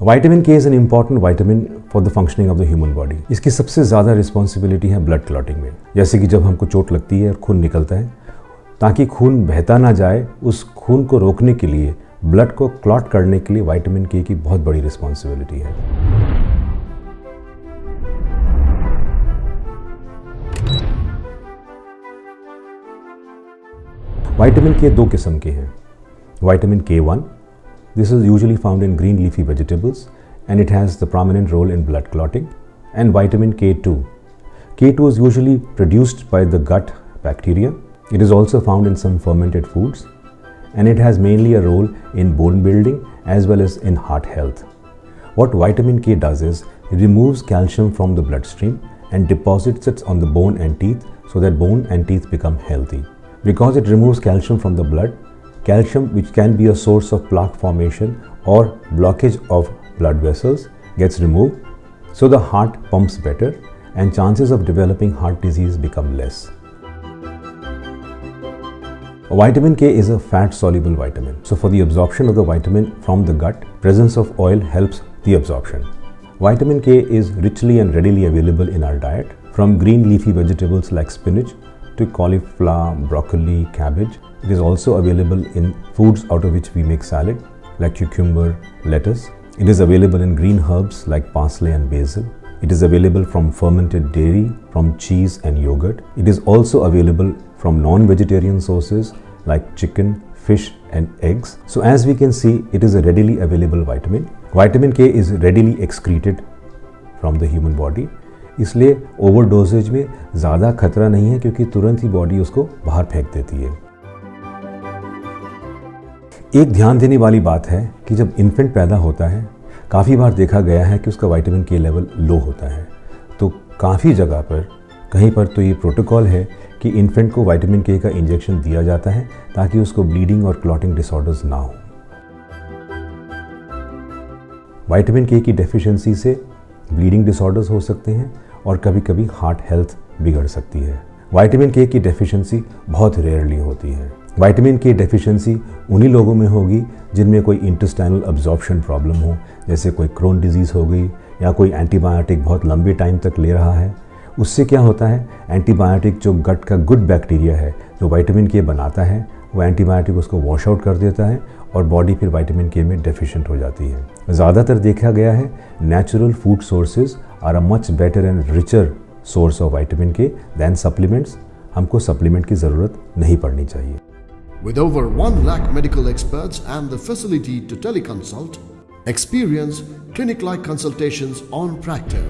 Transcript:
Vitamin के is an important vitamin for the functioning of the human body. इसकी सबसे ज़्यादा रिस्पॉन्सिबिलिटी है ब्लड क्लॉटिंग में। जैसे कि जब हमको चोट लगती है और खून निकलता है, ताकि खून बहता ना जाए, उस खून को रोकने के लिए, ब्लड को क्लॉट करने के लिए विटामिन के की बहुत बड़ी रिस्पॉन्सिबिलिटी है। विटामिन के दो किस्म के हैं। Vitamin K1, this is usually found in green leafy vegetables and it has the prominent role in blood clotting. And vitamin K2. K2 is usually produced by the gut bacteria. It is also found in some fermented foods and it has mainly a role in bone building as well as in heart health. What vitamin K does is it removes calcium from the bloodstream and deposits it on the bone and teeth so that bone and teeth become healthy. Because it removes calcium from the blood, calcium, which can be a source of plaque formation or blockage of blood vessels, gets removed, so the heart pumps better and chances of developing heart disease become less. Vitamin K is a fat-soluble vitamin. So for the absorption of the vitamin from the gut, presence of oil helps the absorption. Vitamin K is richly and readily available in our diet, from green leafy vegetables like spinach to cauliflower, broccoli, cabbage. It is also available in foods out of which we make salad, like cucumber, lettuce. It is available in green herbs like parsley and basil. It is available from fermented dairy, from cheese and yogurt. It is also available from non-vegetarian sources like chicken, fish and eggs. So as we can see, it is a readily available vitamin. Vitamin K is readily excreted from the human body. इसलिए ओवरडोजेज में ज़्यादा खतरा नहीं है, क्योंकि तुरंत ही body उसको बाहर फेंक देती है। एक ध्यान देने वाली बात है कि जब इन्फेंट पैदा होता है, काफ़ी बार देखा गया है कि उसका विटामिन के लेवल लो होता है। तो काफ़ी जगह पर, कहीं पर तो ये प्रोटोकॉल है कि इन्फेंट को विटामिन के का इंजेक्शन दिया जाता है ताकि उसको ब्लीडिंग और क्लॉटिंग डिसऑर्डर्स ना हो। विटामिन के की डेफिशिएंसी से ब्लीडिंग डिसऑर्डर्स हो सकते हैं और कभी कभी हार्ट हेल्थ बिगड़ सकती है। विटामिन के की डेफिशिएंसी बहुत रेयरली होती है। विटामिन के डेफिशिएंसी उन्हीं लोगों में होगी जिनमें कोई इंटेस्टाइनल अब्जॉर्प्शन प्रॉब्लम हो, जैसे कोई क्रोन डिजीज़ हो गई या कोई एंटीबायोटिक बहुत लंबे टाइम तक ले रहा है। उससे क्या होता है, एंटीबायोटिक जो गट का गुड बैक्टीरिया है जो विटामिन के बनाता है, वो एंटीबायोटिक उसको वॉश आउट कर देता है और बॉडी फिर विटामिन के में डेफिशिएंट हो जाती है। ज़्यादातर देखा गया है natural food sources are a much better and richer source of vitamin K than supplements. हमको सप्लीमेंट की ज़रूरत नहीं पड़नी चाहिए। With over 1 lakh medical experts and the facility to teleconsult, experience clinic-like consultations on Practor.